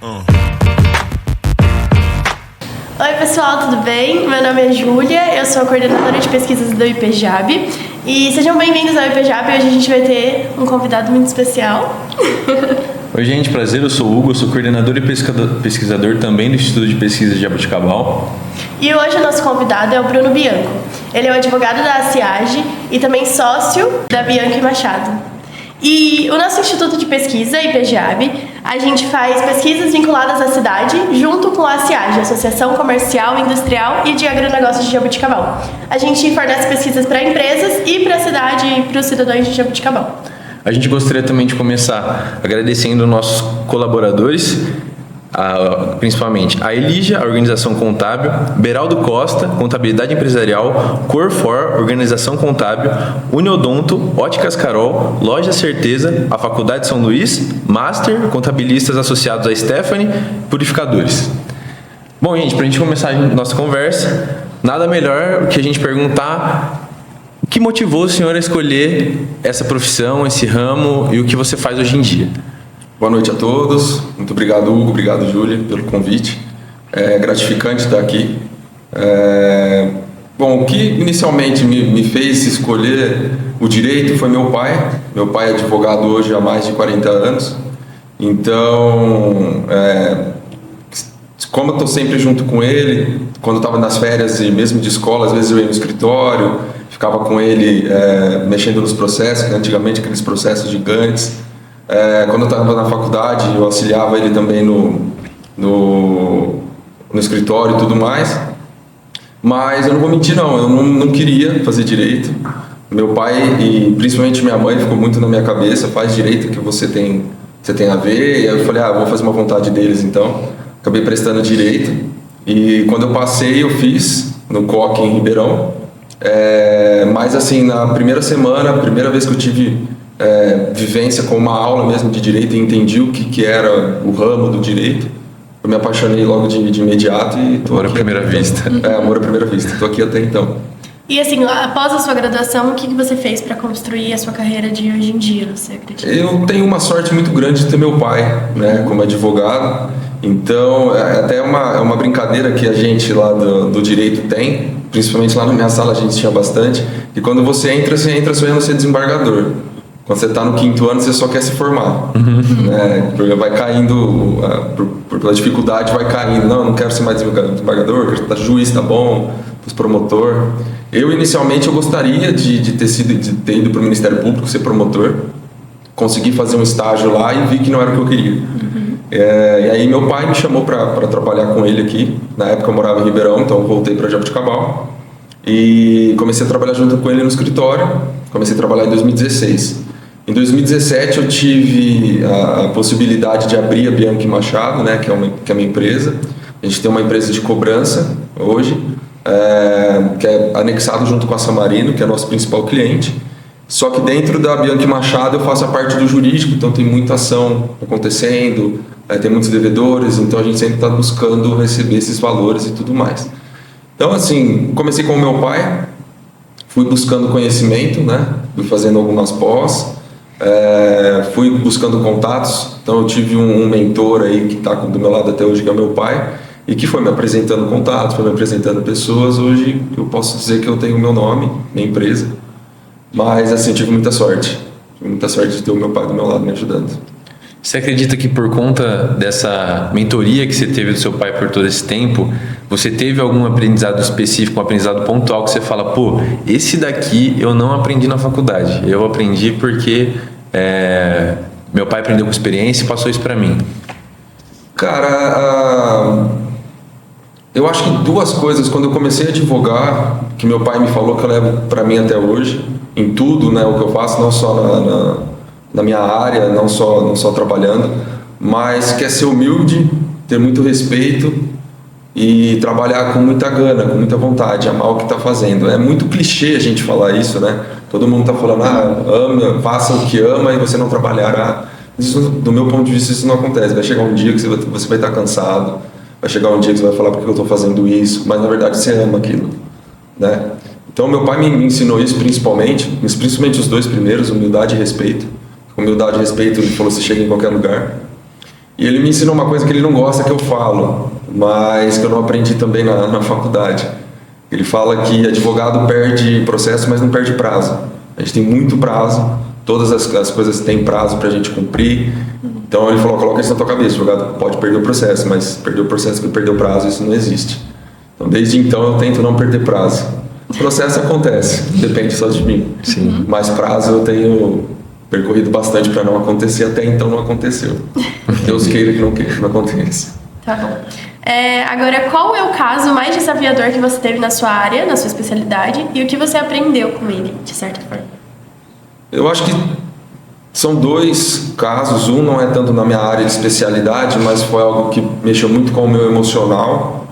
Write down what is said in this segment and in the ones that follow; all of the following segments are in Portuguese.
Oi pessoal, tudo bem? Meu nome é Júlia, eu sou a coordenadora de pesquisas do IPJAB e sejam bem-vindos ao IPJAB. Hoje a gente vai ter um convidado muito especial. Oi gente, prazer, eu sou o Hugo, eu sou coordenador e pesquisador também do Instituto de Pesquisa de Jaboticabal. E hoje o nosso convidado é o Bruno Bianco. Ele é o advogado da ACIAGE e também sócio da Bianco Machado. E o nosso Instituto de Pesquisa, IPJAB, a gente faz pesquisas vinculadas à cidade junto com a ACIAGE, Associação Comercial, Industrial e de Agronegócios de Jaboticabal. A gente fornece pesquisas para empresas e para a cidade e para os cidadãos de Jaboticabal. A gente gostaria também de começar agradecendo nossos colaboradores, principalmente a Elígia, a Organização Contábil, Beraldo Costa, Contabilidade Empresarial, Corfor, Organização Contábil, Uniodonto, Óticas Carol, Loja Certeza, a Faculdade São Luís, Master, Contabilistas Associados a Stephanie, Purificadores. Bom, gente, para a gente começar a nossa conversa, nada melhor que a gente perguntar o que motivou o senhor a escolher essa profissão, esse ramo e o que você faz hoje em dia. Boa noite a todos, muito obrigado Hugo, obrigado Júlia pelo convite, é gratificante estar aqui. Bom, o que inicialmente me fez escolher o direito foi meu pai é advogado hoje há mais de 40 anos, então como eu estou sempre junto com ele, quando eu estava nas férias e mesmo de escola, às vezes eu ia no escritório, ficava com ele mexendo nos processos, antigamente aqueles processos gigantes. Quando eu estava na faculdade, eu auxiliava ele também no escritório e tudo mais. Mas eu não vou mentir, não. Eu não queria fazer direito. Meu pai e principalmente minha mãe ficou muito na minha cabeça. Faz direito que você tem a ver. E aí eu falei, vou fazer uma vontade deles então. Acabei prestando direito. E quando eu passei, eu fiz no COC em Ribeirão. Mas assim, na primeira semana, a primeira vez que eu tive vivência com uma aula mesmo de direito e entendi o que era o ramo do direito, eu me apaixonei logo de imediato e tô amor à primeira vista. Amor à primeira vista, tô aqui até então. E assim, após a sua graduação, o que você fez para construir a sua carreira de hoje em dia, você acredita? Eu tenho uma sorte muito grande de ter meu pai, né, como advogado. Então, até uma brincadeira que a gente lá do direito tem, principalmente lá na minha sala a gente tinha bastante, que quando você entra sonhando ser desembargador. Quando você está no 5º ano, você só quer se formar. Porque vai caindo, pela dificuldade vai caindo. Não quero ser mais desembargador, quero ser juiz, tá bom, promotor. Eu, inicialmente, eu gostaria de ter ido para o Ministério Público, ser promotor. Consegui fazer um estágio lá e vi que não era o que eu queria. E aí meu pai me chamou para trabalhar com ele aqui. Na época eu morava em Ribeirão, então eu voltei para Jaboticabal. E comecei a trabalhar junto com ele no escritório. Comecei a trabalhar em 2016. Em 2017 eu tive a possibilidade de abrir a Bianco Machado, né, que é a minha empresa. A gente tem uma empresa de cobrança hoje, que é anexado junto com a Samarino, que é nosso principal cliente. Só que dentro da Bianco Machado eu faço a parte do jurídico, então tem muita ação acontecendo, tem muitos devedores, então a gente sempre está buscando receber esses valores e tudo mais. Então assim, comecei com o meu pai, fui buscando conhecimento, né, fui fazendo algumas pós, fui buscando contatos, então eu tive um mentor aí que está do meu lado até hoje, que é o meu pai, e que foi me apresentando contatos, foi me apresentando pessoas. Hoje eu posso dizer que eu tenho o meu nome, minha empresa, mas assim, tive muita sorte de ter o meu pai do meu lado me ajudando. Você acredita que por conta dessa mentoria que você teve do seu pai por todo esse tempo, você teve algum aprendizado específico, um aprendizado pontual que você fala, esse daqui eu não aprendi na faculdade, eu aprendi porque meu pai aprendeu com experiência e passou isso para mim? Cara, eu acho que duas coisas. Quando eu comecei a advogar, que meu pai me falou que eu levo para mim até hoje, em tudo, né, o que eu faço, não só na minha área, não só trabalhando, mas que é ser humilde, ter muito respeito e trabalhar com muita gana, com muita vontade, amar o que está fazendo. É muito clichê a gente falar isso, né? Todo mundo está falando, ama, faça o que ama e você não trabalhará. Isso, do meu ponto de vista, isso não acontece. Vai chegar um dia que você vai estar cansado, vai chegar um dia que você vai falar por que eu estou fazendo isso, mas na verdade você ama aquilo, né? Então meu pai me ensinou isso principalmente os dois primeiros, humildade e respeito. Humildade e respeito, ele falou, você chega em qualquer lugar. E ele me ensinou uma coisa que ele não gosta que eu falo, mas que eu não aprendi também na faculdade. Ele fala que advogado perde processo, mas não perde prazo. A gente tem muito prazo, todas as coisas têm prazo para a gente cumprir. Então ele falou, coloca isso na tua cabeça, o advogado pode perder o processo, mas perder o processo que perdeu o prazo, isso não existe. Então desde então eu tento não perder prazo. O processo acontece, depende só de mim. Sim. Mas prazo eu tenho percorrido bastante para não acontecer, até então não aconteceu. Deus queira que não aconteça. Tá bom. Agora, qual é o caso mais desafiador que você teve na sua área, na sua especialidade, e o que você aprendeu com ele, de certa forma? Eu acho que são 2 casos. Um não é tanto na minha área de especialidade, mas foi algo que mexeu muito com o meu emocional.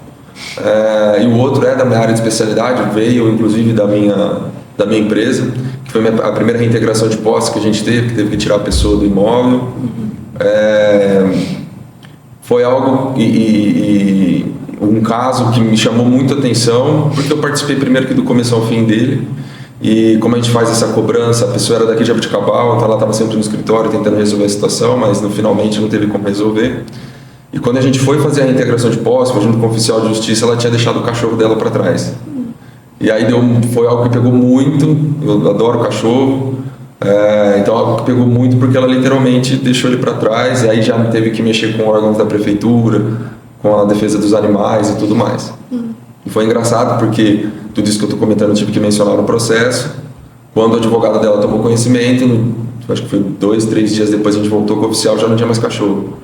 E o outro é da minha área de especialidade, veio inclusive da minha empresa, que foi a primeira reintegração de posse que a gente teve que tirar a pessoa do imóvel. Foi algo e um caso que me chamou muita atenção, porque eu participei primeiro aqui do começo ao fim dele, e como a gente faz essa cobrança, a pessoa era daqui de Jabuticabal, então ela estava sempre no escritório tentando resolver a situação, mas finalmente não teve como resolver. E quando a gente foi fazer a reintegração de posse, junto com o oficial de justiça, ela tinha deixado o cachorro dela para trás. E aí foi algo que pegou muito, eu adoro cachorro, então algo que pegou muito porque ela literalmente deixou ele para trás, e aí já teve que mexer com órgãos da prefeitura, com a defesa dos animais e tudo mais. E foi engraçado porque tudo isso que eu estou comentando eu tive que mencionar no processo. Quando o advogado dela tomou conhecimento, acho que foi 2, 3 dias depois a gente voltou com o oficial, já não tinha mais cachorro.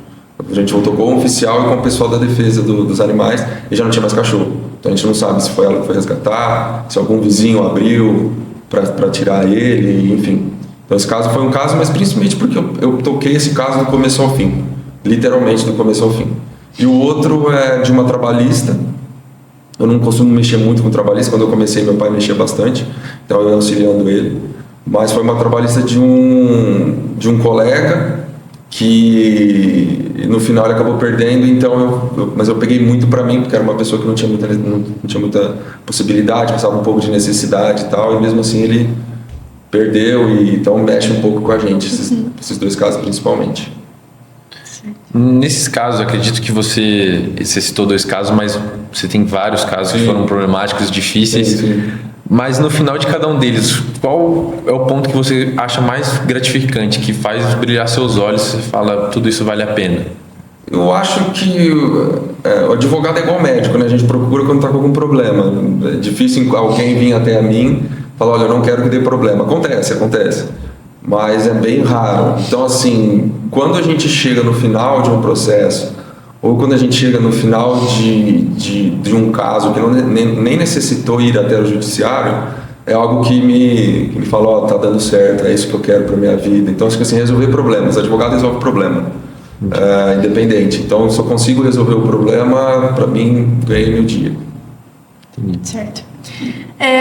A gente voltou com o oficial e com o pessoal da defesa dos animais e já não tinha mais cachorro. Então a gente não sabe se foi ela que foi resgatar, se algum vizinho abriu para tirar ele, enfim. Então esse caso foi um caso, mas principalmente porque eu toquei esse caso do começo ao fim, literalmente do começo ao fim. E o outro é de uma trabalhista. Eu não costumo mexer muito com trabalhista, quando eu comecei meu pai mexia bastante, então eu ia auxiliando ele. Mas foi uma trabalhista de um colega que no final ele acabou perdendo, então mas eu peguei muito para mim, porque era uma pessoa que não tinha muita possibilidade, passava um pouco de necessidade e tal, e mesmo assim ele perdeu, e então mexe um pouco com a gente, esses 2 casos principalmente. Nesses casos, acredito que você citou 2 casos, mas você tem vários casos que foram problemáticos, difíceis. Sim. Mas no final de cada um deles, qual é o ponto que você acha mais gratificante, que faz brilhar seus olhos e você fala, tudo isso vale a pena? Eu acho que o advogado é igual médico, né? A gente procura quando está com algum problema. É difícil alguém vir até a mim e falar, olha, eu não quero que dê problema. Acontece. Mas é bem raro. Então, assim, quando a gente chega no final de um processo, ou quando a gente chega no final de um caso que nem necessitou ir até o judiciário, é algo que me falou, tá dando certo, é isso que eu quero para minha vida. Então, acho que assim, resolver problemas. Advogado resolve problema, independente. Então, se eu consigo resolver o problema, para mim, ganhei meu dia. Certo.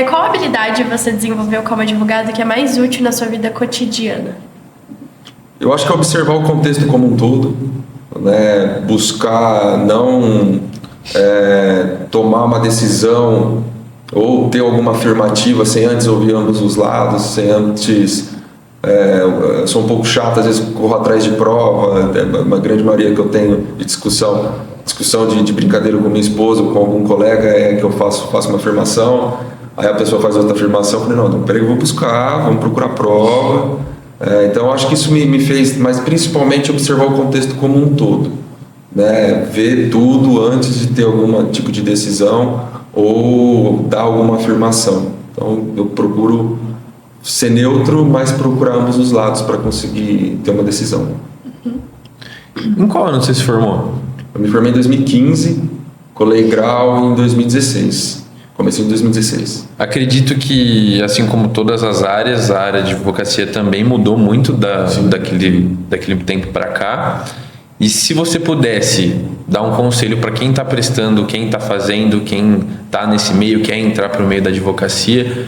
Qual habilidade você desenvolveu como advogado que é mais útil na sua vida cotidiana? Eu acho que é observar o contexto como um todo, né? Buscar não tomar uma decisão ou ter alguma afirmativa sem antes ouvir ambos os lados, sem antes... eu sou um pouco chato, às vezes corro atrás de prova, uma grande maioria que eu tenho de discussão de brincadeira com minha esposa ou com algum colega é que eu faço uma afirmação, aí a pessoa faz outra afirmação, eu falei, não, peraí, eu vou buscar, vamos procurar prova. Então acho que isso me fez, mas principalmente observar o contexto como um todo, né? Ver tudo antes de ter algum tipo de decisão ou dar alguma afirmação. Então eu procuro ser neutro, mas procurar ambos os lados para conseguir ter uma decisão. Em qual ano você se formou? Eu me formei em 2015, colei grau em 2016. Comecei em 2016. Acredito que, assim como todas as áreas, a área de advocacia também mudou muito daquele tempo para cá. E se você pudesse dar um conselho para quem está prestando, quem está fazendo, quem está nesse meio, quer entrar para o meio da advocacia,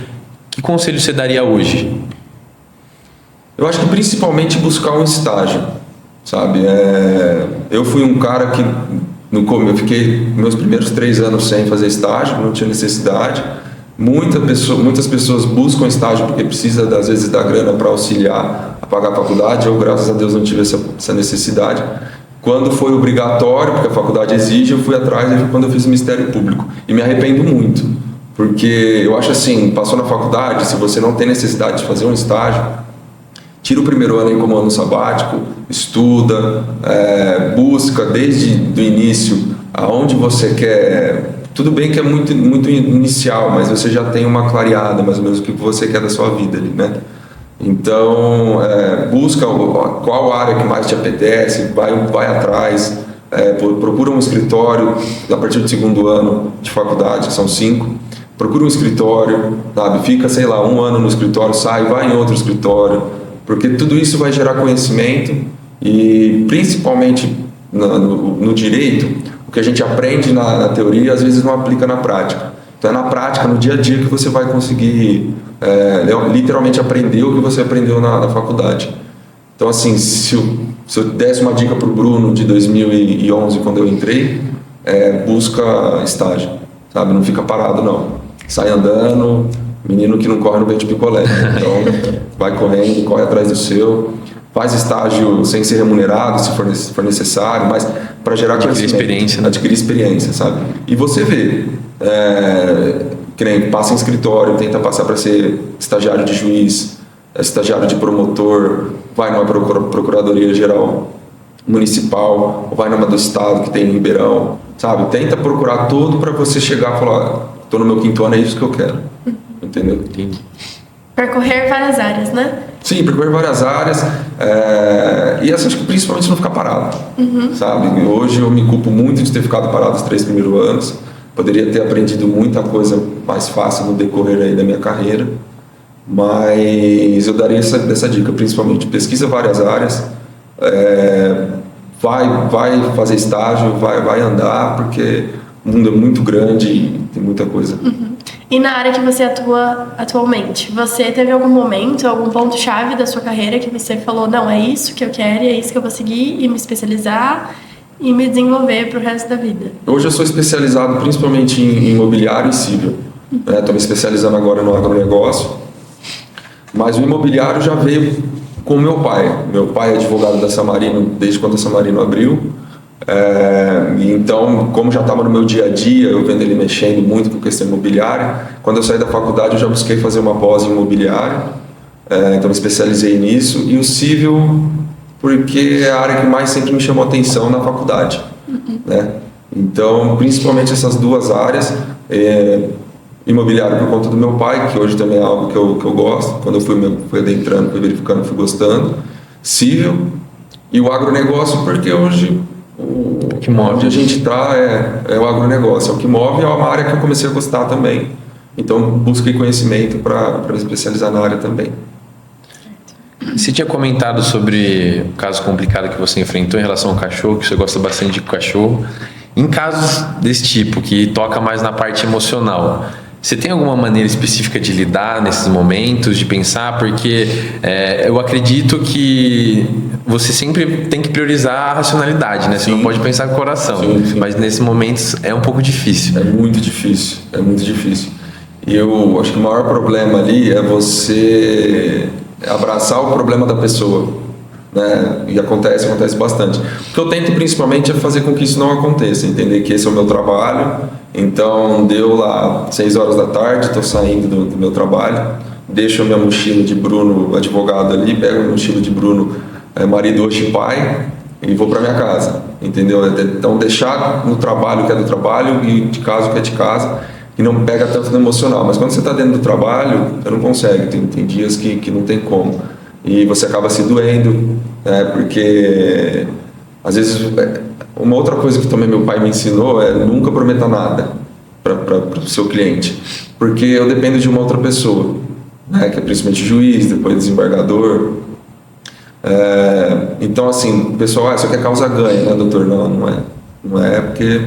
que conselho você daria hoje? Eu acho que principalmente buscar um estágio, sabe? Eu fui um cara que eu fiquei meus primeiros 3 anos sem fazer estágio, não tinha necessidade. Muitas pessoas buscam estágio porque precisa, às vezes, da grana para auxiliar a pagar a faculdade. Eu, graças a Deus, não tive essa necessidade. Quando foi obrigatório, porque a faculdade exige, eu fui atrás, aí foi quando eu fiz o Ministério Público. E me arrependo muito, porque eu acho assim, passou na faculdade, se você não tem necessidade de fazer um estágio, tira o primeiro ano aí como ano sabático, estuda, busca desde o início aonde você quer. Tudo bem que é muito, muito inicial, mas você já tem uma clareada mais ou menos o que você quer da sua vida ali, né? Então, busca qual área que mais te apetece, vai atrás, procura um escritório a partir do segundo ano de faculdade, que são 5, procura um escritório, sabe? Fica, sei lá, 1 ano no escritório, sai, vai em outro escritório, porque tudo isso vai gerar conhecimento e principalmente no direito, o que a gente aprende na teoria às vezes não aplica na prática. Então é na prática, no dia a dia, que você vai conseguir literalmente aprender o que você aprendeu na faculdade. Então, assim, se eu desse uma dica para o Bruno de 2011, quando eu entrei, busca estágio, sabe? Não fica parado, não. Sai andando, menino que não corre não vende picolé. Então, vai correndo, corre atrás do seu, faz estágio sem ser remunerado, se for necessário, mas para gerar conhecimento, adquirir experiência, sabe? E você vê, que nem passa em escritório, tenta passar para ser estagiário de juiz, estagiário de promotor, vai numa procuradoria geral municipal, ou vai numa do estado que tem em Ribeirão, sabe? Tenta procurar tudo para você chegar e falar, estou no meu 5º ano, é isso que eu quero, entendeu? Entendi. Percorrer várias áreas, né? Sim, percorrer várias áreas, e assim, acho que principalmente não ficar parado, sabe? Hoje eu me culpo muito de ter ficado parado os 3 primeiros anos. Poderia ter aprendido muita coisa mais fácil no decorrer aí da minha carreira, mas eu daria essa dica, principalmente pesquisa várias áreas, vai fazer estágio, vai andar, porque o mundo é muito grande e tem muita coisa. E na área que você atua atualmente, você teve algum momento, algum ponto-chave da sua carreira que você falou, não, é isso que eu quero, é isso que eu vou seguir e me especializar e me desenvolver para o resto da vida? Hoje eu sou especializado principalmente em imobiliário e civil. Estou me especializando agora no agronegócio, mas o imobiliário já veio com o meu pai. Meu pai é advogado da Samarino desde quando a Samarino abriu. Então, como já estava no meu dia a dia, eu vendo ele mexendo muito com questão imobiliária, quando eu saí da faculdade eu já busquei fazer uma pós em imobiliário, então me especializei nisso, e o civil porque é a área que mais sempre me chamou atenção na faculdade, né? Então, principalmente essas 2 áreas, imobiliário por conta do meu pai, que hoje também é algo que eu gosto, quando eu fui adentrando, fui verificando, fui gostando, civil, e o agronegócio porque hoje o que move onde a gente está é o agronegócio, é o que move, é uma área que eu comecei a gostar também, então busquei conhecimento para me especializar na área também. Você tinha comentado sobre o caso complicado que você enfrentou em relação ao cachorro, que você gosta bastante de cachorro. Em casos desse tipo, que toca mais na parte emocional, você tem alguma maneira específica de lidar nesses momentos, de pensar? Porque eu acredito que você sempre tem que priorizar a racionalidade, né? Você não pode pensar com o coração, mas nesses momentos é um pouco difícil. É muito difícil, é muito difícil. E eu acho que o maior problema ali é você abraçar o problema da pessoa, né? E acontece bastante. O que eu tento principalmente é fazer com que isso não aconteça, entender que esse é o meu trabalho. Então deu lá 6 horas da tarde, estou saindo do meu trabalho, deixo a minha mochila de Bruno, advogado ali, pego a minha mochila de Bruno, marido hoje pai, e vou para minha casa, entendeu? Então deixar no trabalho o que é do trabalho e de casa o que é de casa, que não pega tanto no emocional. Mas quando você está dentro do trabalho, você não consegue, tem dias que não tem como. E você acaba se doendo, né? Porque às vezes uma outra coisa que também meu pai me ensinou é nunca prometa nada para o seu cliente, porque eu dependo de uma outra pessoa, né? Que é principalmente juiz, depois desembargador. Então assim, o pessoal, isso aqui é causa ganha, né, doutor? Não é porque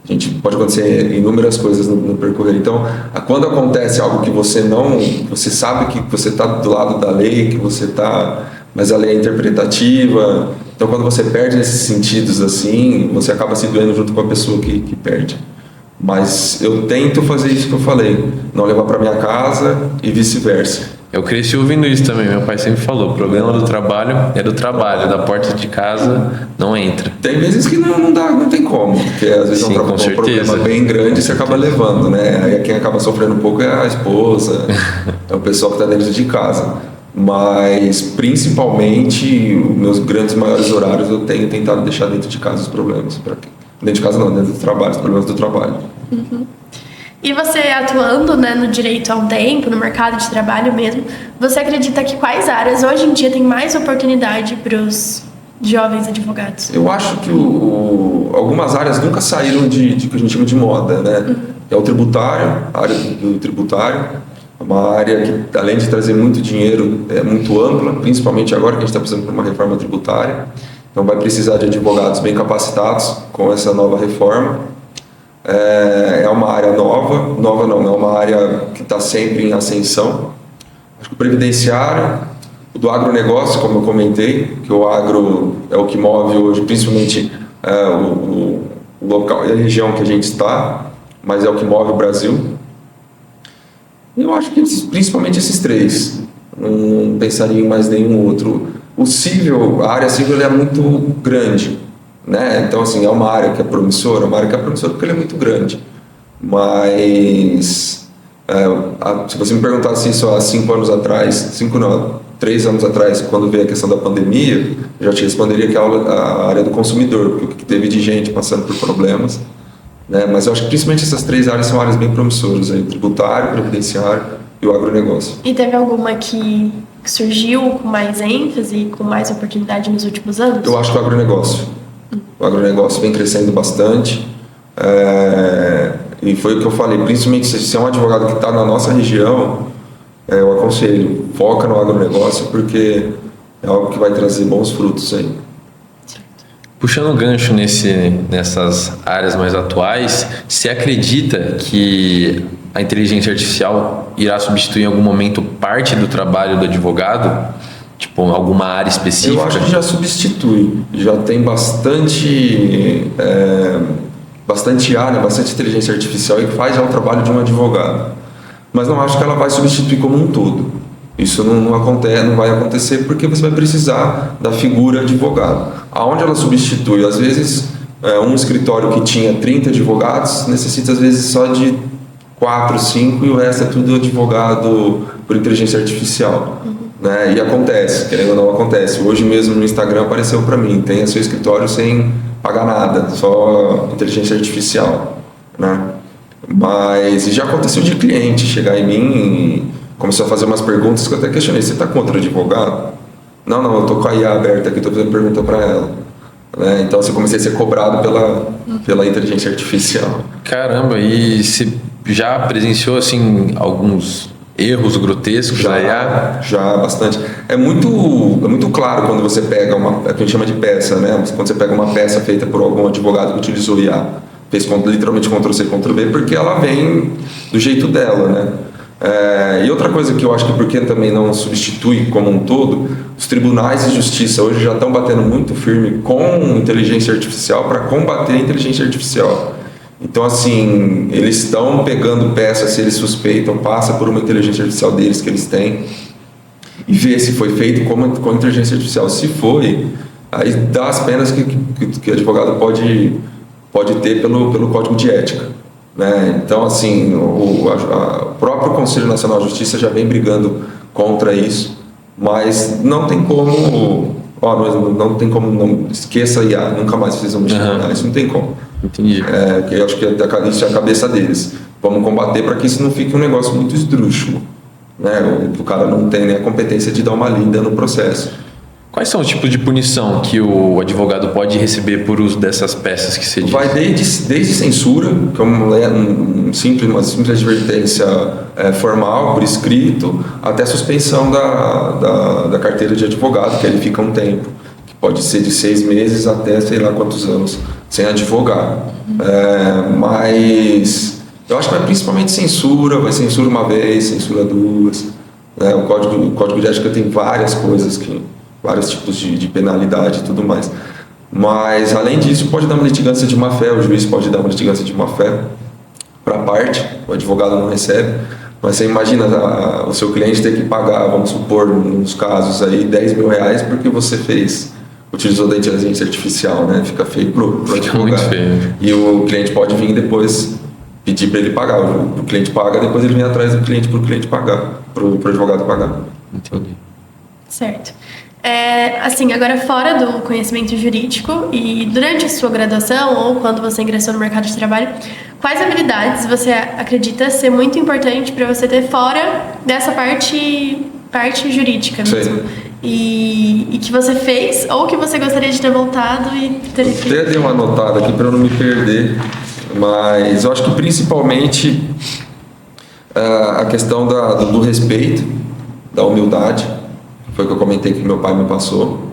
a gente pode acontecer inúmeras coisas no percorrer. Então, quando acontece algo que você sabe que você está do lado da lei, que você está, mas a lei é interpretativa. Então, quando você perde nesses sentidos assim, você acaba se doendo junto com a pessoa que perde. Mas eu tento fazer isso que eu falei, não levar para minha casa e vice-versa. Eu cresci ouvindo isso também, meu pai sempre falou, o problema do trabalho é do trabalho, da porta de casa não entra. Tem vezes que não dá, não tem como, porque às vezes Sim, é um problema bem grande e você acaba levando, né? Aí quem acaba sofrendo um pouco é a esposa, é o pessoal que está dentro de casa. Mas principalmente os meus grandes maiores horários eu tenho tentado deixar dentro de casa os problemas. Dentro de casa não, dentro do trabalho, os problemas do trabalho. E você atuando, né, no direito há um tempo, no mercado de trabalho mesmo, você acredita que quais áreas hoje em dia tem mais oportunidade para os jovens advogados? Eu acho que algumas áreas nunca saíram de que a gente chama de moda, né? É o tributário, a área do tributário, é uma área que, além de trazer muito dinheiro, é muito ampla, principalmente agora que a gente está precisando de uma reforma tributária. Então vai precisar de advogados bem capacitados com essa nova reforma. É uma área nova não, é uma área que está sempre em ascensão. Acho que o previdenciário, o do agronegócio, como eu comentei, que o agro é o que move hoje, principalmente o local e a região que a gente está, mas é o que move o Brasil. E eu acho que principalmente esses três, não pensaria em mais nenhum outro. A área civil é muito grande, né? Então, assim, é uma área que é promissora, porque ela é muito grande. Mas, se você me perguntasse isso há 5 anos atrás, 3 anos atrás, quando veio a questão da pandemia, eu já te responderia que é a área do consumidor, porque o que teve de gente passando por problemas, né? Mas eu acho que principalmente essas 3 áreas são áreas bem promissoras, aí, tributário, previdenciário e o agronegócio. E teve alguma que surgiu com mais ênfase, com mais oportunidade nos últimos anos? Eu acho que o agronegócio. O agronegócio vem crescendo bastante. E foi o que eu falei, principalmente se é um advogado que está na nossa região, eu aconselho, foca no agronegócio, porque é algo que vai trazer bons frutos aí. Puxando o gancho nessas áreas mais atuais, você acredita que a inteligência artificial irá substituir em algum momento parte do trabalho do advogado? Tipo, alguma área específica? Eu acho que já substitui. Já tem bastante área, bastante inteligência artificial que faz já o trabalho de um advogado. Mas não acho que ela vai substituir como um todo. Isso não vai acontecer porque você vai precisar da figura advogado. Aonde ela substitui? Às vezes, um escritório que tinha 30 advogados necessita, às vezes, só de 4, 5 e o resto é tudo advogado por inteligência artificial. Né? E acontece, querendo ou não acontece. Hoje mesmo no Instagram apareceu para mim, tem seu escritório sem pagar nada, só inteligência artificial, né? Mas já aconteceu de cliente chegar em mim e começou a fazer umas perguntas que eu até questionei, você está contra advogado? Não, eu tô com a IA aberta aqui, estou fazendo pergunta para ela. Né? Então eu comecei a ser cobrado pela inteligência artificial. Caramba, e você já presenciou assim alguns erros grotescos? Já bastante. É muito claro quando você pega a gente chama de peça, né? Quando você pega uma peça feita por algum advogado que utilizou IA, fez literalmente Ctrl+C, Ctrl+V, porque ela vem do jeito dela, né? E outra coisa que eu acho que porque também não substitui como um todo, os tribunais de justiça hoje já estão batendo muito firme com inteligência artificial para combater a inteligência artificial. Então, assim, eles estão pegando peças, se eles suspeitam, passa por uma inteligência artificial deles que eles têm e vê se foi feito com inteligência artificial. Se foi, aí dá as penas que o advogado pode ter pelo Código de Ética. Né? Então, assim, o próprio Conselho Nacional de Justiça já vem brigando contra isso, mas não tem como... não tem como, não esqueça IA, nunca mais precisamos mexer, isso não tem como. Entendi. Eu acho que isso é a cabeça deles. Vamos combater para que isso não fique um negócio muito esdrúxulo. Né? O cara não tem nem a competência de dar uma linda no processo. Quais são os tipos de punição que o advogado pode receber por uso dessas peças que você diz? Vai desde censura, que é uma simples advertência formal, por escrito, até suspensão da carteira de advogado, que ele fica um tempo, que pode ser de 6 meses até sei lá quantos anos, sem advogar. Mas eu acho que vai principalmente censura, vai censura uma vez, censura 2. O Código de Ética tem várias coisas vários tipos de penalidade e tudo mais. Mas, além disso, pode dar uma litigância de má-fé, o juiz pode dar uma litigância de má-fé para a parte, o advogado não recebe, Mas você imagina o seu cliente ter que pagar, vamos supor, nos casos aí, R$10.000 porque você utilizou da inteligência artificial, né? Fica feio pro Fica muito feio. E o cliente pode vir depois pedir para ele pagar. O cliente paga, depois ele vem atrás do cliente para o cliente pagar, para o advogado pagar. Entendi. Certo. Assim, agora fora do conhecimento jurídico e durante a sua graduação ou quando você ingressou no mercado de trabalho, quais habilidades você acredita ser muito importante para você ter fora dessa parte jurídica mesmo? Sim. E que você fez ou que você gostaria de ter voltado e ter feito? Eu até dei uma anotada aqui para eu não me perder, mas eu acho que principalmente a questão do respeito, da humildade, foi o que eu comentei que meu pai me passou.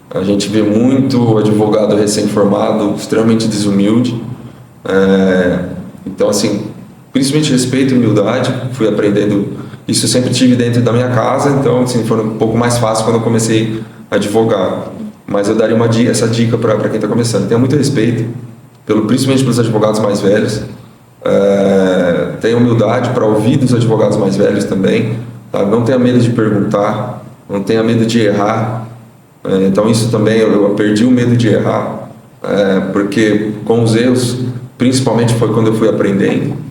A gente vê muito advogado recém-formado extremamente desumilde. Então, assim, principalmente respeito e humildade, fui aprendendo isso, eu sempre tive dentro da minha casa, então, assim, foi um pouco mais fácil quando eu comecei a advogar. Mas eu daria essa dica para quem está começando: tenha muito respeito, principalmente pelos advogados mais velhos. Tenha humildade para ouvir dos advogados mais velhos também, tá? Não tenha medo de perguntar, não tenha medo de errar. Então isso também, eu perdi o medo de errar, porque com os erros, principalmente foi quando eu fui aprendendo.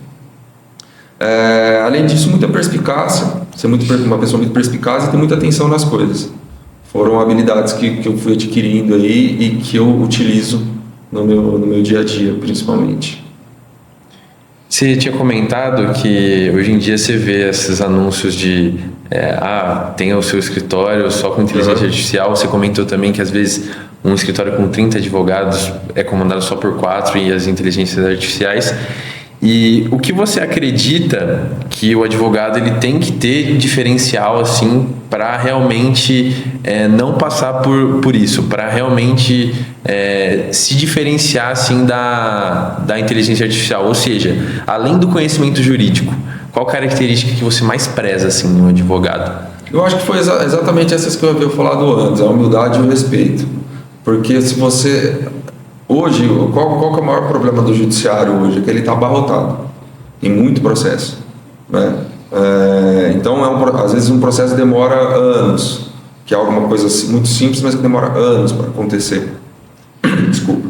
Além disso, muita perspicácia, ser uma pessoa muito perspicaz e ter muita atenção nas coisas. Foram habilidades que eu fui adquirindo aí e que eu utilizo no meu dia a dia, principalmente. Você tinha comentado que hoje em dia você vê esses anúncios de tem o seu escritório só com inteligência artificial. Você comentou também que às vezes um escritório com 30 advogados é comandado só por 4 e as inteligências artificiais. E o que você acredita que o advogado ele tem que ter diferencial assim para realmente não passar por isso, para realmente se diferenciar assim da inteligência artificial? Ou seja, além do conhecimento jurídico, qual característica que você mais preza assim no advogado? Eu acho que foi exatamente essas que eu havia falado antes: a humildade e o respeito. Porque se você... Hoje, qual que é o maior problema do judiciário hoje? É que ele está abarrotado em muito processo, né? Então, às vezes um processo demora anos, que é alguma coisa muito simples, mas que demora anos para acontecer. Desculpa.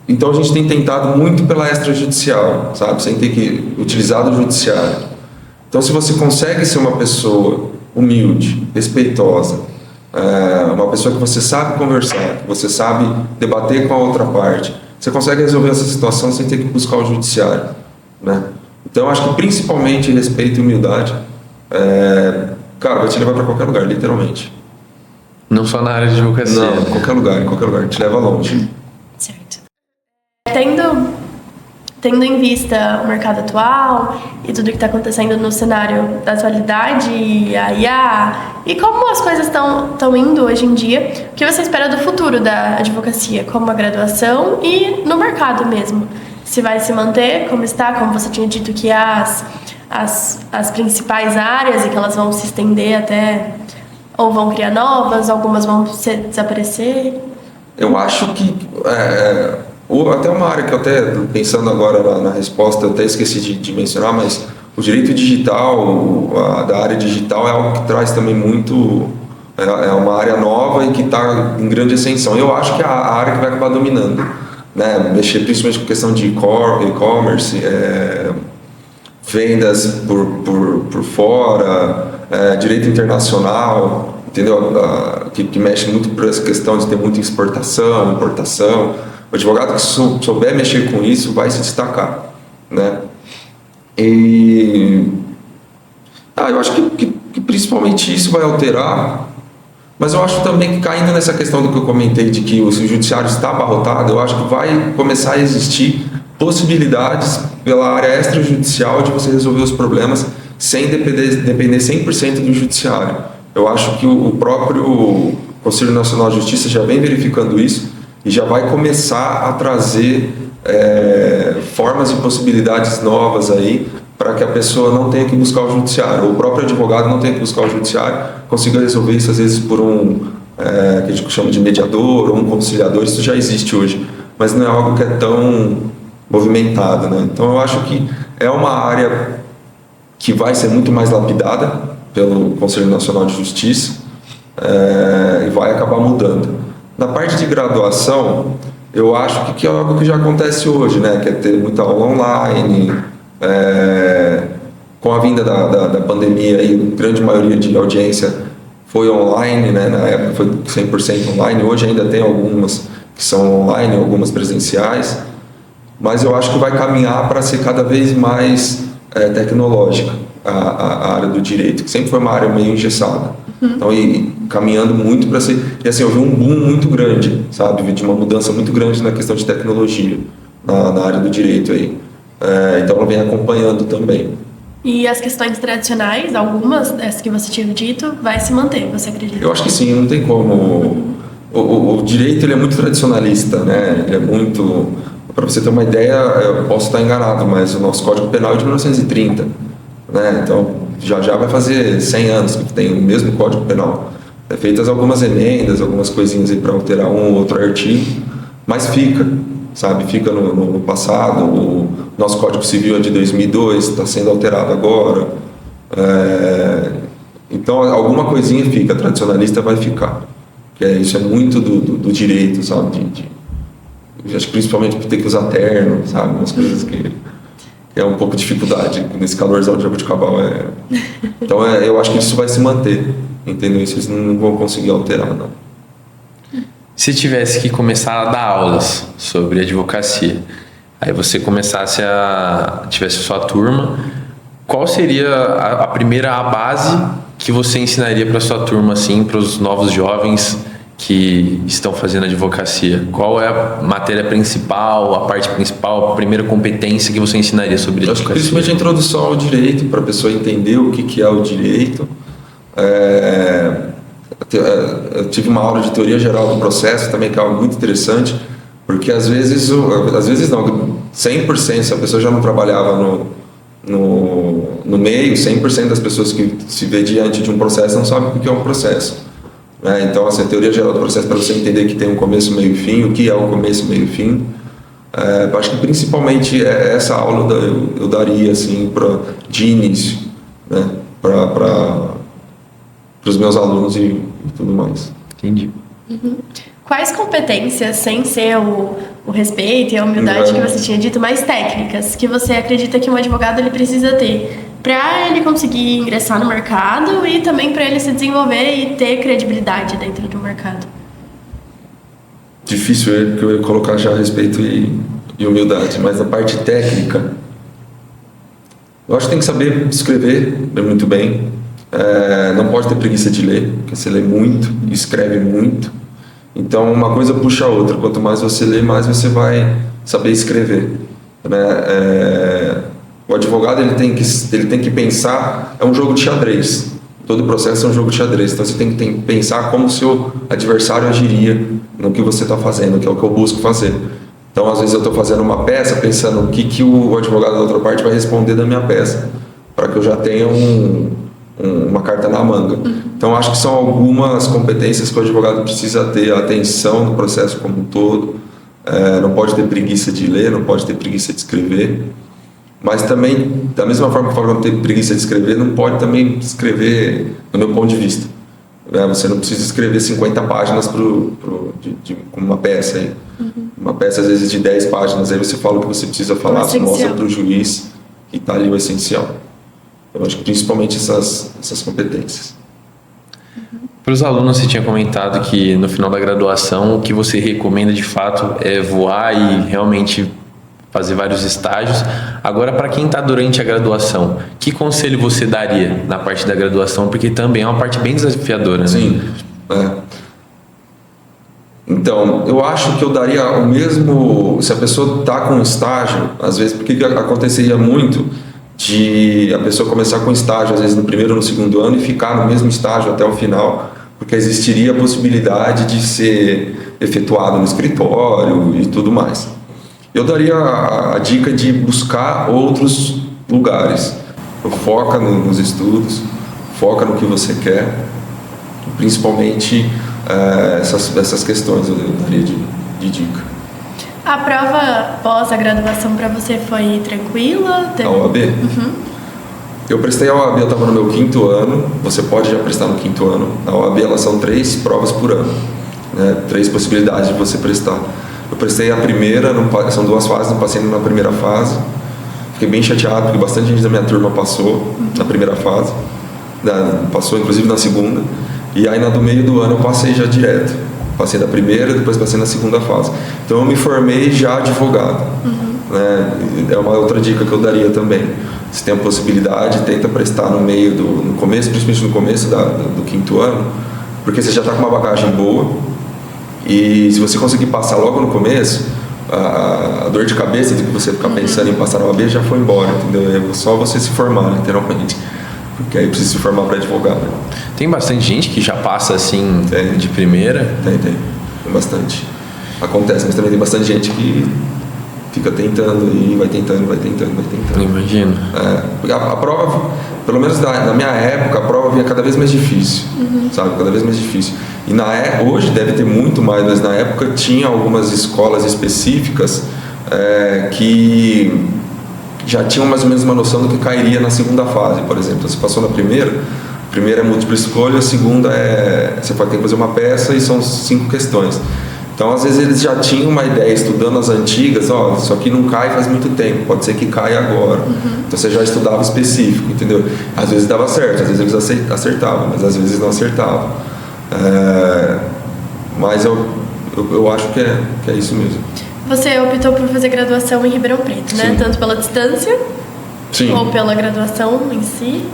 Então a gente tem tentado muito pela extrajudicial, sabe? Sem ter que utilizar do judiciário. Então, se você consegue ser uma pessoa humilde, respeitosa, uma pessoa que você sabe conversar, que você sabe debater com a outra parte, você consegue resolver essa situação sem ter que buscar o judiciário, né? Então, acho que principalmente respeito e humildade, cara, vai te levar para qualquer lugar, literalmente. Não só na área de advocacia. Não, em qualquer lugar, te leva longe. Certo. Tendo em vista o mercado atual e tudo que está acontecendo no cenário da atualidade, a IA, e como as coisas estão indo hoje em dia, o que você espera do futuro da advocacia, como a graduação e no mercado mesmo? Se vai se manter como está, como você tinha dito que as principais áreas e que elas vão se estender até, ou vão criar novas, algumas vão desaparecer? Eu acho que... até uma área que eu até, pensando agora na resposta, eu até esqueci de mencionar, mas o direito digital, da área digital, é algo que traz também muito... É uma área nova e que está em grande ascensão. Eu acho que é a área que vai acabar dominando, né? Mexer principalmente com questão de e-commerce, vendas por fora, direito internacional, entendeu? Que mexe muito por essa questão de ter muita exportação, importação. O advogado que souber mexer com isso vai se destacar, né? E eu acho que principalmente isso vai alterar, mas eu acho também que, caindo nessa questão do que eu comentei de que o judiciário está abarrotado, eu acho que vai começar a existir possibilidades pela área extrajudicial de você resolver os problemas sem depender 100% do judiciário. Eu acho que o próprio Conselho Nacional de Justiça já vem verificando isso e já vai começar a trazer formas e possibilidades novas aí para que a pessoa não tenha que buscar o judiciário, ou o próprio advogado não tenha que buscar o judiciário, consiga resolver isso às vezes por que a gente chama de mediador ou um conciliador. Isso já existe hoje, mas não é algo que é tão movimentada, né? Então eu acho que é uma área que vai ser muito mais lapidada pelo Conselho Nacional de Justiça e vai acabar mudando. Na parte de graduação, eu acho que é algo que já acontece hoje, né? Que é ter muita aula online, com a vinda da pandemia, a grande maioria de audiência foi online, né? Na época foi 100% online, hoje ainda tem algumas que são online, algumas presenciais, mas eu acho que vai caminhar para ser cada vez mais tecnológica a área do direito, que sempre foi uma área meio engessada. Então, e caminhando muito para ser... E assim, eu vi um boom muito grande, sabe? Vi de uma mudança muito grande na questão de tecnologia na área do direito aí. Então, ela vem acompanhando também. E as questões tradicionais, algumas dessas que você tinha dito, vai se manter, você acredita? Eu acho que sim, não tem como... O direito, ele é muito tradicionalista, né? Ele é muito... Para você ter uma ideia, eu posso estar enganado, mas o nosso Código Penal é de 1930, né? Então, já vai fazer 100 anos que tem o mesmo Código Penal. Feitas algumas emendas, algumas coisinhas aí para alterar um ou outro artigo, mas fica, sabe? Fica no passado. O nosso Código Civil é de 2002, está sendo alterado agora. Então, alguma coisinha fica, tradicionalista vai ficar. Isso é muito do direito, sabe? Acho que principalmente por ter que usar terno, sabe? Umas coisas que é um pouco de dificuldade nesse calorzão de Jaboticabal. Então, eu acho que isso vai se manter, entendeu? Isso eles não vão conseguir alterar, não. Se tivesse que começar a dar aulas sobre advocacia, aí você tivesse sua turma, qual seria a primeira base que você ensinaria para sua turma, assim, para os novos jovens que estão fazendo advocacia? Qual é a matéria principal, a parte principal, a primeira competência que você ensinaria sobre advocacia? Acho que principalmente a introdução ao direito, para a pessoa entender o que é o direito. Eu tive uma aula de teoria geral do processo também, que é algo muito interessante, porque às vezes não, 100%, se a pessoa já não trabalhava no meio, 100% das pessoas que se vê diante de um processo não sabem o que é um processo. Então, assim, a teoria geral do processo, para você entender que tem um começo, meio e fim, o que é o começo, meio e fim. Acho que principalmente essa aula eu daria assim, de início, né? Para os meus alunos e tudo mais. Entendi. Quais competências, sem ser o respeito e a humildade que você tinha dito, mais técnicas, que você acredita que um advogado ele precisa ter para ele conseguir ingressar no mercado e também para ele se desenvolver e ter credibilidade dentro do mercado? Difícil que eu ia colocar já respeito e humildade, mas a parte técnica, eu acho que tem que saber escrever muito bem. Não pode ter preguiça de ler, porque você lê muito, escreve muito. Então, uma coisa puxa a outra. Quanto mais você lê, mais você vai saber escrever, né? O advogado ele tem que pensar, é um jogo de xadrez. Todo processo é um jogo de xadrez. Então, você tem que pensar como o seu adversário agiria no que você está fazendo, que é o que eu busco fazer. Então, às vezes eu estou fazendo uma peça pensando o que o advogado da outra parte vai responder da minha peça, para que eu já tenha uma carta na manga. Então, acho que são algumas competências que o advogado precisa ter, atenção no processo como um todo, não pode ter preguiça de ler, não pode ter preguiça de escrever, mas também, da mesma forma que eu falo que não ter preguiça de escrever, não pode também escrever do meu ponto de vista. Você não precisa escrever 50 páginas com uma peça aí. Uma peça, às vezes, de 10 páginas, aí você fala o que você precisa falar, você mostra para o juiz que está ali o essencial. Eu acho que principalmente essas competências. Para os alunos, você tinha comentado que no final da graduação o que você recomenda de fato é voar e realmente fazer vários estágios. Agora, para quem está durante a graduação, que conselho você daria na parte da graduação? Porque também é uma parte bem desafiadora, né? Sim. Então, eu acho que eu daria o mesmo... Se a pessoa está com estágio, às vezes, porque aconteceria muito de a pessoa começar com estágio, às vezes no primeiro ou no segundo ano, e ficar no mesmo estágio até o final, porque existiria a possibilidade de ser efetuado no escritório e tudo mais. Eu daria a dica de buscar outros lugares. Foca nos estudos, foca no que você quer, principalmente essas questões eu daria de dica. A prova pós a graduação para você foi tranquila? A OAB? Eu prestei a OAB, eu estava no meu 5º ano. Você pode já prestar no 5º ano. A OAB, elas são 3 provas por ano, né? 3 possibilidades de você prestar. Eu prestei a primeira, são 2 fases, não passei na primeira fase. Fiquei bem chateado porque bastante gente da minha turma passou na primeira fase, passou inclusive na segunda. E aí na do meio do ano eu passei já direto. Passei da primeira, depois passei na segunda fase. Então eu me formei já advogado. Né? É uma outra dica que eu daria também. Se tem a possibilidade, tenta prestar no começo, principalmente no começo do 5º ano, porque você já está com uma bagagem boa. E se você conseguir passar logo no começo, a dor de cabeça de que você ficar pensando em passar na OAB já foi embora, entendeu? É só você se formar, literalmente. Porque aí precisa se formar para advogado. Tem bastante gente que já passa assim de primeira? Tem bastante. Acontece, mas também tem bastante gente que fica tentando e vai tentando. Imagino. Porque a prova, pelo menos na minha época, a prova vinha cada vez mais difícil, sabe? Cada vez mais difícil. E hoje deve ter muito mais, mas na época tinha algumas escolas específicas que já tinham mais ou menos uma noção do que cairia na segunda fase, por exemplo. Você passou na primeira é múltipla escolha, a segunda você pode ter que fazer uma peça e são 5 questões. Então, às vezes, eles já tinham uma ideia, estudando as antigas, isso aqui não cai faz muito tempo, pode ser que caia agora. Então, você já estudava específico, entendeu? Às vezes dava certo, às vezes eles acertavam, mas às vezes não acertavam. Mas eu acho que é isso mesmo. Você optou por fazer graduação em Ribeirão Preto, né? Sim. Tanto pela distância, Sim. ou pela graduação em si?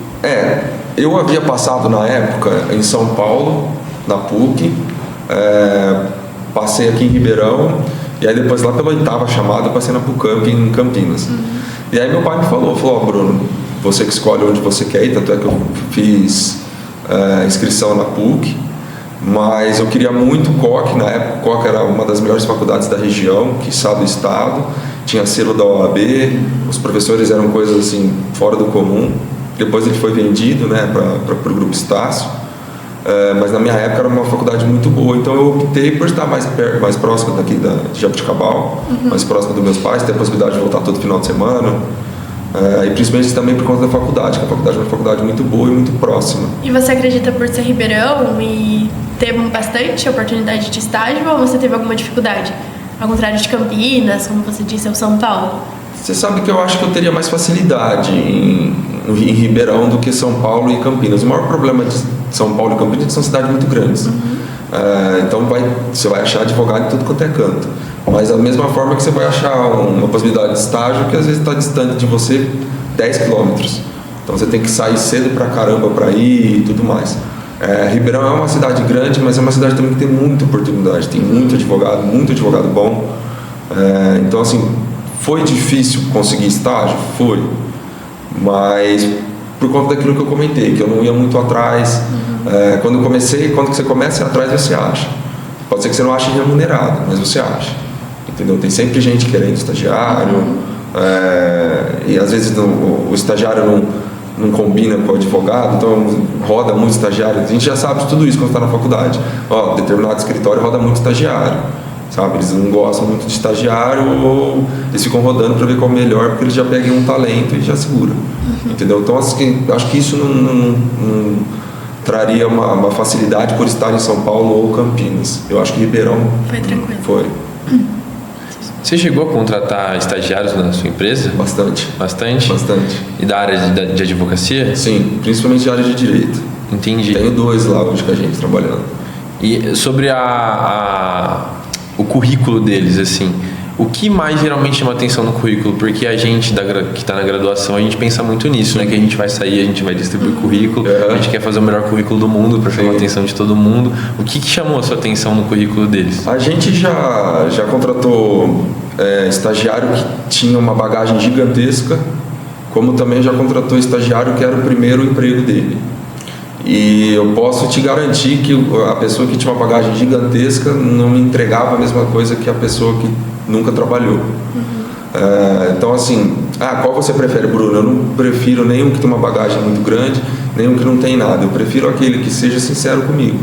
Eu havia passado na época em São Paulo, na PUC, passei aqui em Ribeirão, e aí depois lá pela 8ª chamada eu passei na PUCamp em Campinas. E aí meu pai me falou, Bruno, você que escolhe onde você quer ir, tanto é que eu fiz inscrição na PUC, mas eu queria muito COC. Na época, COC era uma das melhores faculdades da região, quiçá do estado, tinha selo da OAB, os professores eram coisas assim, fora do comum. Depois ele foi vendido, né, para o Grupo Estácio, mas na minha época era uma faculdade muito boa, então eu optei por estar mais próximo daqui de Jabuticabal, mais próximo dos meus pais, ter a possibilidade de voltar todo final de semana. E principalmente também por conta da faculdade, que a faculdade é uma faculdade muito boa e muito próxima. E você acredita por ser Ribeirão e ter bastante oportunidade de estágio, ou você teve alguma dificuldade? Ao contrário de Campinas, como você disse, ou São Paulo? Você sabe que eu acho que eu teria mais facilidade em Ribeirão do que São Paulo e Campinas. O maior problema de São Paulo e Campinas é que são cidades muito grandes. Então você vai achar advogado em tudo quanto é canto. Mas da mesma forma que você vai achar uma possibilidade de estágio que às vezes está distante de você 10 quilômetros. Então você tem que sair cedo pra caramba para ir e tudo mais. Ribeirão é uma cidade grande, mas é uma cidade também que tem muita oportunidade. Tem muito advogado bom. Então assim, foi difícil conseguir estágio? Foi. Mas por conta daquilo que eu comentei, que eu não ia muito atrás. Quando você começa a ir atrás, você acha. Pode ser que você não ache remunerado, mas você acha. Entendeu? Tem sempre gente querendo estagiário, e às vezes o estagiário não combina com o advogado, então roda muito estagiário. A gente já sabe de tudo isso quando está na faculdade. Determinado escritório roda muito estagiário, sabe? Eles não gostam muito de estagiário, ou eles ficam rodando para ver qual é o melhor, porque eles já pegam um talento e já seguram. Entendeu? Então assim, acho que isso não traria uma facilidade por estar em São Paulo ou Campinas. Eu acho que Ribeirão foi tranquilo. Foi. Você chegou a contratar estagiários na sua empresa? Bastante. Bastante? Bastante. E da área de advocacia? Sim, principalmente da área de direito. Entendi. Tenho 2 lá hoje com a gente trabalhando. E sobre o currículo deles, assim, o que mais geralmente chama atenção no currículo? Porque a gente que está na graduação, a gente pensa muito nisso, né? Que a gente vai sair, a gente vai distribuir currículo, a gente quer fazer o melhor currículo do mundo para chamar a atenção de todo mundo. O que chamou a sua atenção no currículo deles? A gente já contratou estagiário que tinha uma bagagem gigantesca, como também já contratou estagiário que era o primeiro emprego dele. E eu posso te garantir que a pessoa que tinha uma bagagem gigantesca não me entregava a mesma coisa que a pessoa que nunca trabalhou. Então assim, qual você prefere, Bruno? Eu não prefiro nenhum que tem uma bagagem muito grande, nenhum que não tem nada. Eu prefiro aquele que seja sincero comigo,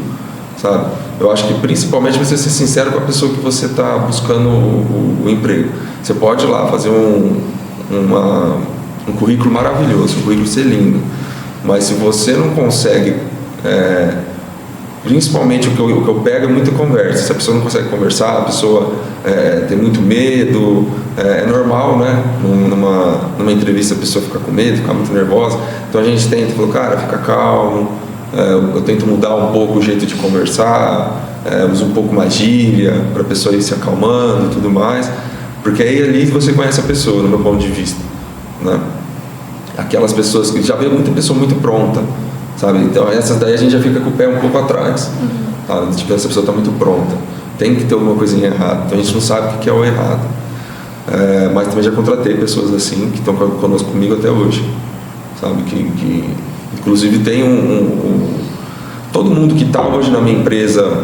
sabe? Eu acho que principalmente você ser sincero com a pessoa que você está buscando o emprego. Você pode ir lá fazer um currículo maravilhoso, um currículo ser lindo, mas se você não consegue, principalmente o que eu pego é muita conversa. Se a pessoa não consegue conversar, a pessoa tem muito medo, é normal, né? Numa entrevista a pessoa fica com medo, fica muito nervosa. Então a gente tenta, falou, cara, fica calmo. Eu tento mudar um pouco o jeito de conversar, uso um pouco mais gíria para a pessoa ir se acalmando e tudo mais, porque aí ali você conhece a pessoa, no meu ponto de vista, né? Aquelas pessoas que já vê muita pessoa muito pronta, sabe? Então essas daí a gente já fica com o pé um pouco atrás, tá? Tipo, essa pessoa está muito pronta, tem que ter alguma coisinha errada, então a gente não sabe o que é o errado. Mas também já contratei pessoas assim que estão conosco comigo até hoje, sabe? Que inclusive tem todo mundo que está hoje na minha empresa,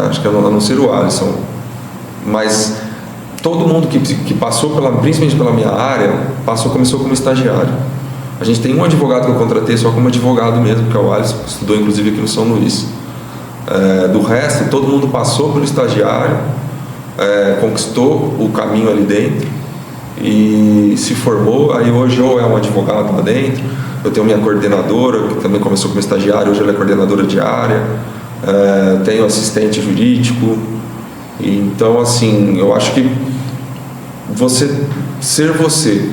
acho que a não ser o Alisson, mas todo mundo que passou principalmente pela minha área, começou como estagiário. A gente tem um advogado que eu contratei só como advogado mesmo, que é o Alisson, que estudou inclusive aqui no São Luís. Do resto, todo mundo passou pelo estagiário, conquistou o caminho ali dentro e se formou. Aí hoje ou é um advogado lá dentro. Eu tenho minha coordenadora, que também começou como estagiária, hoje ela é coordenadora de área. Tenho assistente jurídico. Então, assim, eu acho que ser você,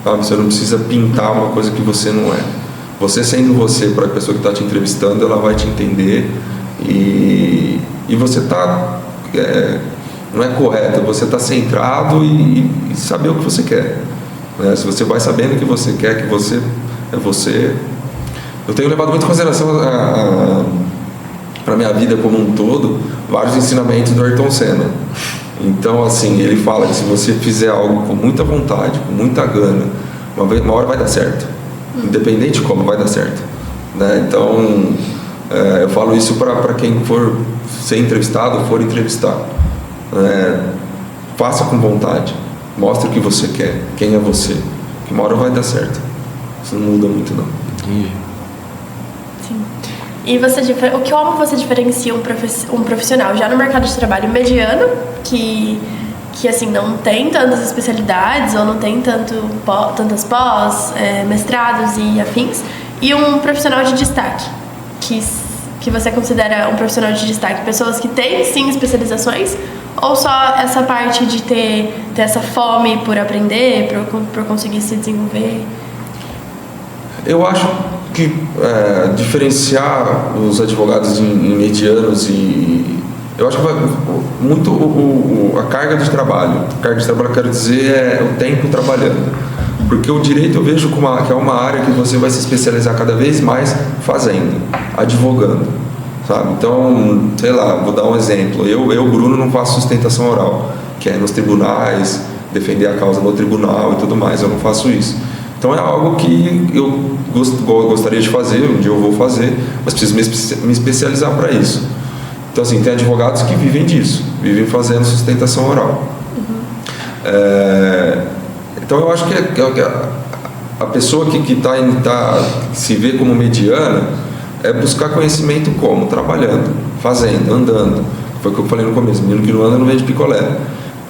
sabe? Você não precisa pintar uma coisa que você não é. Você sendo você, para a pessoa que está te entrevistando, ela vai te entender e você está... não é correto, você está centrado e saber o que você quer, né? Se você vai sabendo o que você quer, que você é você. Eu tenho levado muito em consideração para a minha vida como um todo vários ensinamentos do Ayrton Senna. Então, assim, ele fala que se você fizer algo com muita vontade, com muita gana, uma hora vai dar certo, independente de como, vai dar certo, né? Então, eu falo isso para quem for ser entrevistado ou for entrevistar. Faça com vontade, mostre o que você quer, quem é você, que uma hora vai dar certo. Isso não muda muito, não. Sim. E como você diferencia um profissional já no mercado de trabalho mediano, que assim, não tem tantas especialidades ou não tem tantas pós, mestrados e afins, e um profissional de destaque, que você considera um profissional de destaque? Pessoas que têm, sim, especializações, ou só essa parte de ter essa fome por aprender, por conseguir se desenvolver? Eu acho que diferenciar os advogados em medianos eu acho que vai muito a carga de trabalho. A carga de trabalho, eu quero dizer, é o tempo trabalhando. Porque o direito eu vejo que é uma área que você vai se especializar cada vez mais fazendo, advogando, sabe? Então, sei lá, vou dar um exemplo. Eu, Bruno, não faço sustentação oral, que é nos tribunais, defender a causa no tribunal e tudo mais. Eu não faço isso. Então é algo que eu gostaria de fazer, um dia eu vou fazer, mas preciso me especializar para isso. Então, assim, tem advogados que vivem disso, vivem fazendo sustentação oral. Então eu acho que a pessoa que se vê como mediana é buscar conhecimento como? Trabalhando, fazendo, andando. Foi o que eu falei no começo, menino que não anda não vende picolé.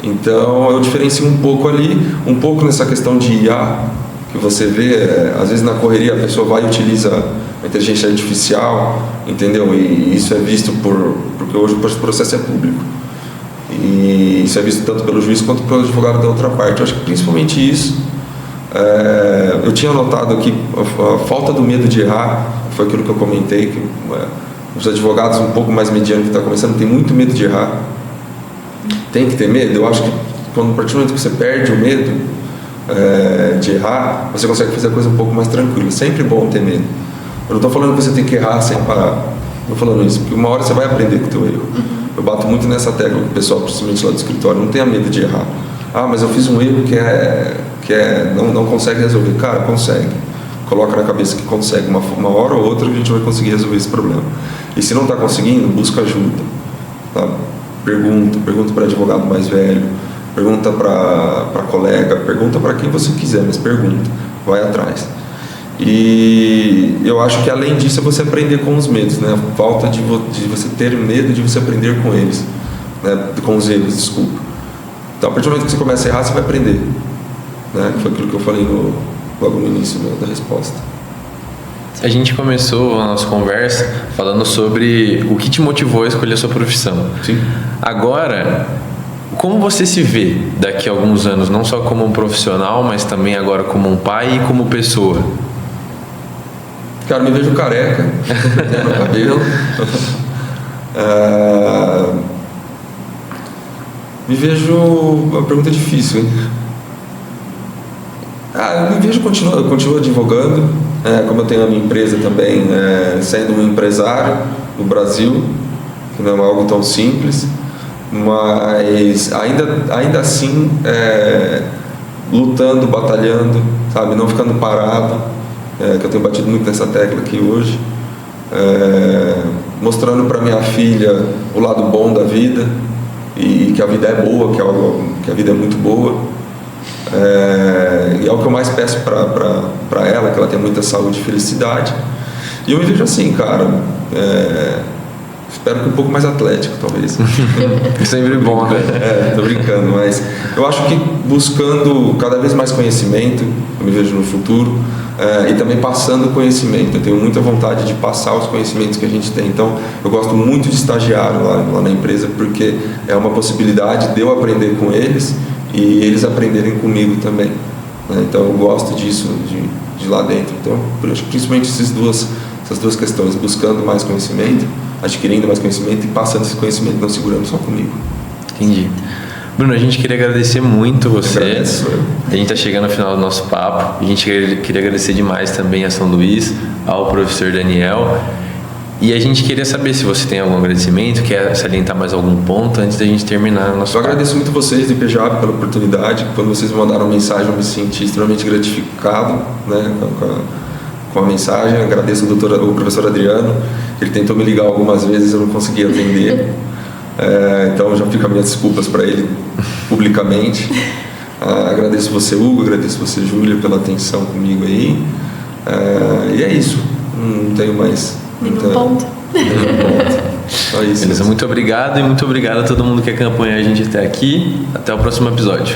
Então eu diferencio um pouco ali, um pouco nessa questão de IA, que você vê, às vezes na correria a pessoa vai e utiliza a inteligência artificial, entendeu? E isso é visto porque hoje o processo é público. E isso é visto tanto pelo juiz quanto pelo advogado da outra parte. Eu acho que principalmente isso. Eu tinha notado aqui a falta do medo de errar, foi aquilo que eu comentei, que os advogados um pouco mais medianos que estão começando têm muito medo de errar. Tem que ter medo. Eu acho que a partir do momento que você perde o medo de errar, você consegue fazer a coisa um pouco mais tranquila. Sempre bom ter medo. Eu não estou falando que você tem que errar sem parar. Estou falando isso, porque uma hora você vai aprender com o teu erro. Eu bato muito nessa tecla com o pessoal, principalmente lá do escritório, não tenha medo de errar. Mas eu fiz um erro que não consegue resolver. Cara, consegue. Coloca na cabeça que consegue. Uma hora ou outra a gente vai conseguir resolver esse problema. E se não está conseguindo, busca ajuda. Tá? Pergunta para advogado mais velho, pergunta para colega, pergunta para quem você quiser, mas pergunta, vai atrás. E eu acho que além disso é você aprender com os medos, né? A falta de você ter medo de você aprender com eles, né? Com os erros, desculpa. Então, a partir do momento que você começa a errar, você vai aprender, né? Foi aquilo que eu falei logo no início da resposta. A gente começou a nossa conversa falando sobre o que te motivou a escolher a sua profissão. Sim. Agora, como você se vê daqui a alguns anos, não só como um profissional, mas também agora como um pai e como pessoa? Cara, me vejo careca, no cabelo. Me vejo... Uma pergunta difícil, hein? Me vejo continuo advogando, como eu tenho a minha empresa também, sendo um empresário no Brasil, que não é algo tão simples, mas ainda assim lutando, batalhando, sabe, não ficando parado. Que eu tenho batido muito nessa tecla aqui hoje, mostrando para minha filha o lado bom da vida e que a vida é boa, que a vida é muito boa, e é o que eu mais peço para ela, que ela tenha muita saúde e felicidade. E eu me vejo assim, cara, espero que um pouco mais atlético, talvez. Sempre bom, né? Tô brincando, mas eu acho que buscando cada vez mais conhecimento, eu me vejo no futuro, e também passando conhecimento. Eu tenho muita vontade de passar os conhecimentos que a gente tem. Então, eu gosto muito de estagiário lá na empresa, porque é uma possibilidade de eu aprender com eles e eles aprenderem comigo também, né? Então, eu gosto disso, de lá dentro. Então, eu acho que principalmente essas duas questões, buscando mais conhecimento, adquirindo mais conhecimento e passando esse conhecimento, não segurando só comigo. Entendi. Bruno, a gente queria agradecer muito você. Agradeço. A gente está chegando ao final do nosso papo. A gente queria agradecer demais também a São Luís, ao professor Daniel. E a gente queria saber se você tem algum agradecimento, quer salientar mais algum ponto antes da gente terminar o nosso papo. Eu agradeço muito vocês do IPJAB pela oportunidade. Quando vocês me mandaram mensagem, eu me senti extremamente gratificado, né, com a mensagem. Agradeço o professor Adriano, ele tentou me ligar algumas vezes, eu não consegui atender. Então já fico as minhas desculpas para ele publicamente. Agradeço você, Hugo, agradeço você, Júlia, pela atenção comigo aí. E é isso, não tenho mais nenhum ponto. Só isso. Beleza, muito obrigado e muito obrigado a todo mundo que acompanhou a gente até aqui. Até o próximo episódio.